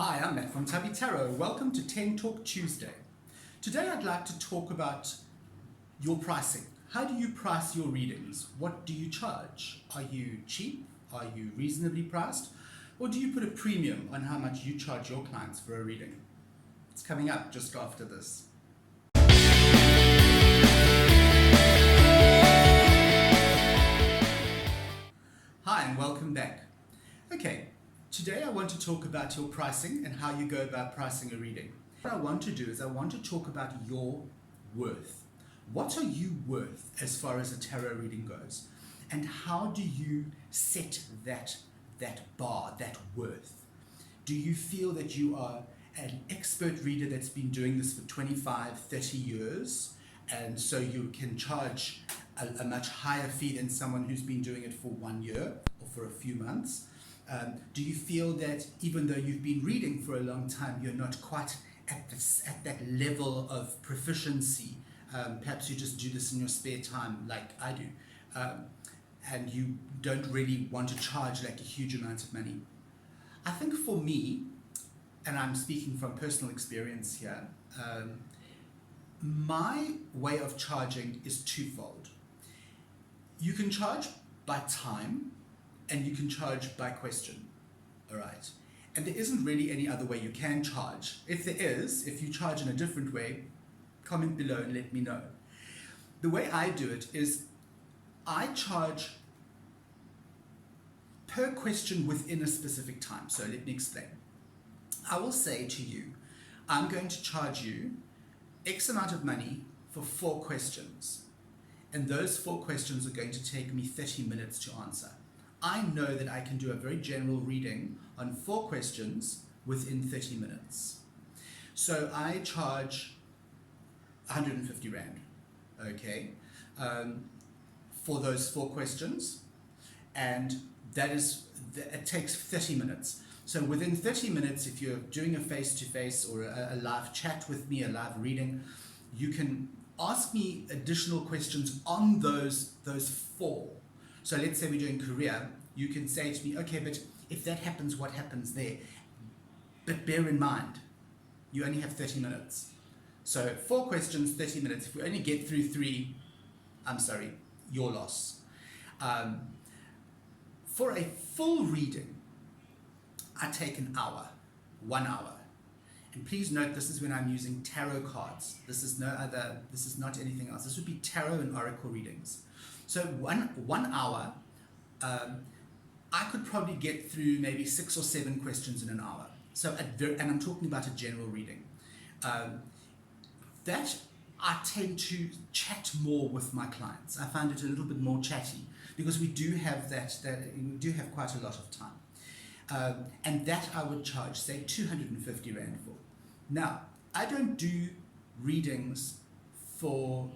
Hi, I'm Matt from Tubby Tarot. Welcome to 10 Talk Tuesday. Today I'd like to talk about your pricing. How do you price your readings? What do you charge? Are you cheap? Are you reasonably priced? Or do you put a premium on how much you charge your clients for a reading? It's coming up just after this. Hi and welcome back. Okay, today I want to talk about your pricing and how you go about pricing a reading. What I want to do is I want to talk about your worth. What are you worth as far as a tarot reading goes? And how do you set that bar, that worth? Do you feel that you are an expert reader that's been doing this for 25, 30 years, and so you can charge a much higher fee than someone who's been doing it for 1 year or for a few months? Do you feel that even though you've been reading for a long time, you're not quite at that level of proficiency? Perhaps you just do this in your spare time like I do, and you don't really want to charge like a huge amount of money. I think for me, and I'm speaking from personal experience here, my way of charging is twofold. You can charge by time and you can charge by question, all right? And there isn't really any other way you can charge. If there is, if you charge in a different way, comment below and let me know. The way I do it is I charge per question within a specific time. So let me explain. I will say to you, I'm going to charge you X amount of money for 4 questions. And those 4 questions are going to take me 30 minutes to answer. I know that I can do a very general reading on 4 questions within 30 minutes. So I charge 150 Rand, okay, for those 4 questions. And it takes 30 minutes. So within 30 minutes, if you're doing a face-to-face or a live chat with me, a live reading, you can ask me additional questions on those 4. So let's say we're doing Korea, you can say to me, okay, but if that happens, what happens there? But bear in mind, you only have 30 minutes. So 4 questions, 30 minutes. If we only get through 3, I'm sorry, your loss. For a full reading, I take an hour, 1 hour. And please note, this is when I'm using tarot cards. This is not anything else. This would be tarot and oracle readings. So one hour, I could probably get through maybe 6 or 7 questions in an hour. So and I'm talking about a general reading. That I tend to chat more with my clients. I find it a little bit more chatty because we do have we do have quite a lot of time. And that I would charge, say, 250 Rand for. Now, I don't do readings for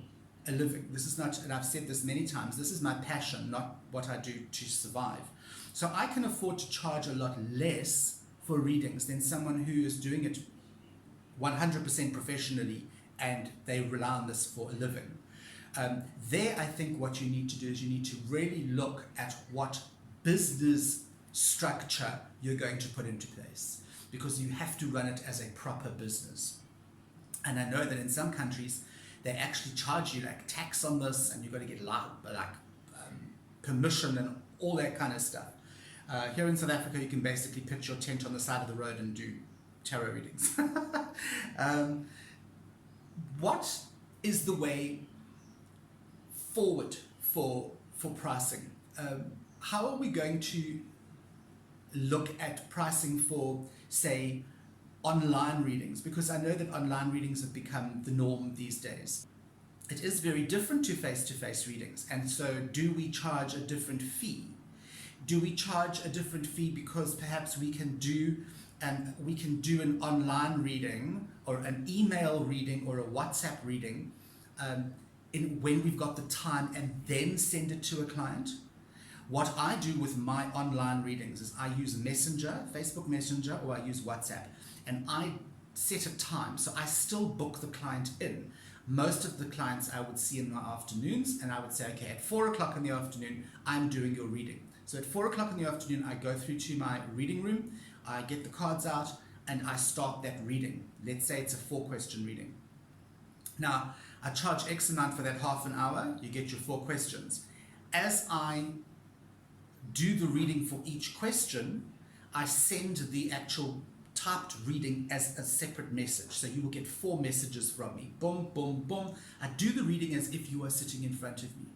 a living. This is not, and I've said this many times, this is my passion, not what I do to survive. So I can afford to charge a lot less for readings than someone who is doing it 100% professionally and they rely on this for a living. There, I think what you need to do is you need to really look at what business structure you're going to put into place, because you have to run it as a proper business. And I know that in some countries they actually charge you like tax on this, and you've got to get permission and all that kind of stuff. Here in South Africa, you can basically pitch your tent on the side of the road and do tarot readings. What is the way forward for pricing? How are we going to look at pricing for, say, online readings? Because I know that online readings have become the norm these days. It is very different to face-to-face readings. And so do we charge a different fee? Do we charge a different fee because perhaps we can do an online reading or an email reading or a WhatsApp reading when we've got the time, and then send it to a client? What I do with my online readings is I use Messenger, Facebook Messenger, or I use WhatsApp, and I set a time. So I still book the client in. Most of the clients I would see in my afternoons, and I would say, okay, at 4 o'clock in the afternoon, I'm doing your reading. So at 4 o'clock in the afternoon, I go through to my reading room, I get the cards out, and I start that reading. Let's say it's a 4-question reading. Now, I charge X amount for that half an hour, you get your 4 questions. As I do the reading for each question, I send the actual typed reading as a separate message. So you will get 4 messages from me. Boom, boom, boom. I do the reading as if you are sitting in front of me.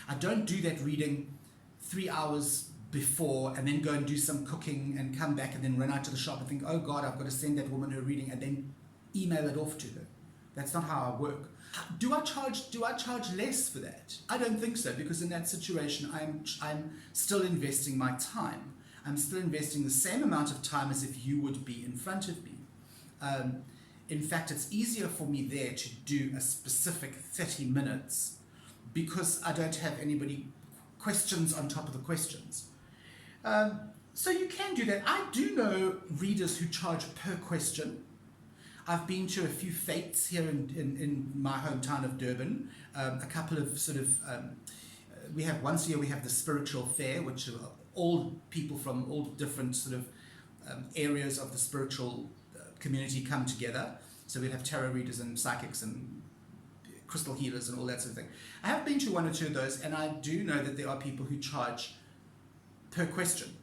I don't do that reading 3 hours before and then go and do some cooking and come back and then run out to the shop and think, oh God, I've got to send that woman her reading and then email it off to her. That's not how I work. Do I charge less for that? I don't think so, because in that situation I'm still investing my time. I'm still investing the same amount of time as if you would be in front of me. In fact, it's easier for me there to do a specific 30 minutes because I don't have anybody questions on top of the questions. So you can do that. I do know readers who charge per question. I've been to a few fetes here in my hometown of Durban. A couple of we have once a year we have the spiritual fair, which are all people from all different areas of the spiritual community come together. So we have tarot readers and psychics and crystal healers and all that sort of thing. I have been to 1 or 2 of those, and I do know that there are people who charge per question.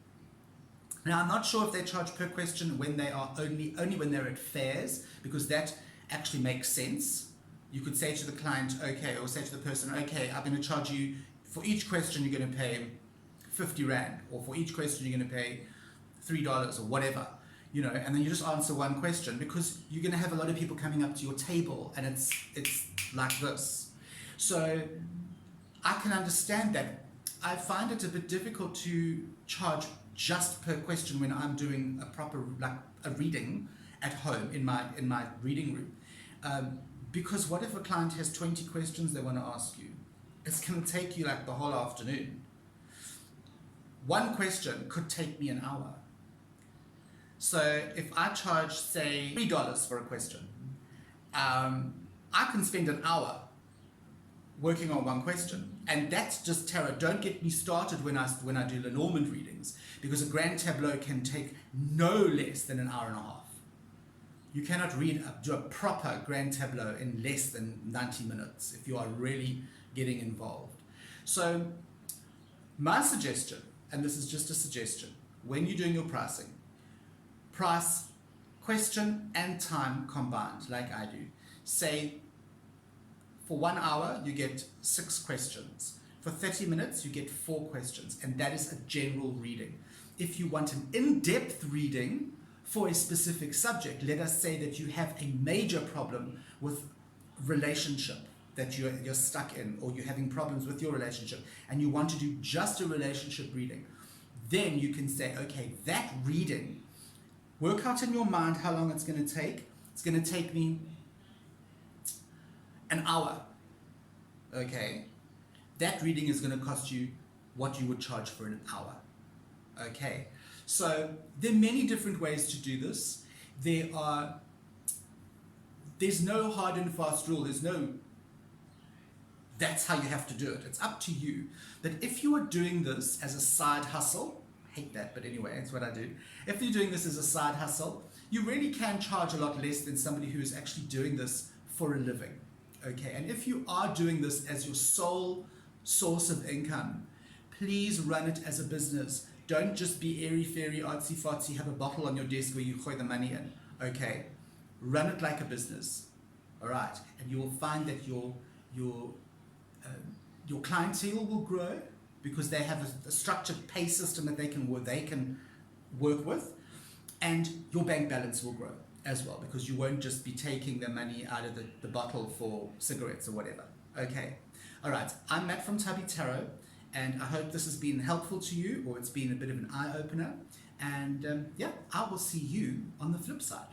Now, I'm not sure if they charge per question when they are only when they're at fairs, because that actually makes sense. You could say to the client, okay, or say to the person, okay, I'm going to charge you, for each question you're going to pay 50 Rand, or for each question you're going to pay $3 or whatever, and then you just answer one question, because you're going to have a lot of people coming up to your table, and it's like this. So I can understand that. I find it a bit difficult to charge just per question when I'm doing a proper a reading at home in my reading room, because what if a client has 20 questions they want to ask you? It's going to take you the whole afternoon. One question could take me an hour. So if I charge, say, $3 for a question, I can spend an hour working on one question. And that's just tarot. Don't get me started when I do Lenormand readings, because a grand tableau can take no less than an hour and a half. You cannot do a proper grand tableau in less than 90 minutes if you are really getting involved. So my suggestion, and this is just a suggestion, when you're doing your pricing, price question and time combined, like I do. Say, for 1 hour, you get 6 questions. For 30 minutes, you get 4 questions, and that is a general reading. If you want an in-depth reading for a specific subject, let us say that you have a major problem with relationship that you're stuck in, or you're having problems with your relationship, and you want to do just a relationship reading, then you can say, okay, that reading, work out in your mind how long it's going to take. It's going to take me an hour. Okay, that reading is going to cost you what you would charge for an hour. Okay, so there are many different ways to do this. There's no hard and fast rule. That's how you have to do it. It's up to you. That if you are doing this as a side hustle, I hate that, but anyway, it's what I do. If you're doing this as a side hustle, you really can charge a lot less than somebody who is actually doing this for a living. Okay, and if you are doing this as your sole source of income, please run it as a business. Don't just be airy-fairy, artsy-fartsy, have a bottle on your desk where you throw the money in. Okay, run it like a business. All right, and you will find that your clientele will grow, because they have a structured pay system that they can work with, and your bank balance will grow as well, because you won't just be taking the money out of the bottle for cigarettes or whatever. Okay, all right, I'm Matt from Tubby Tarot, and I hope this has been helpful to you, or it's been a bit of an eye-opener, and yeah, I will see you on the flip side.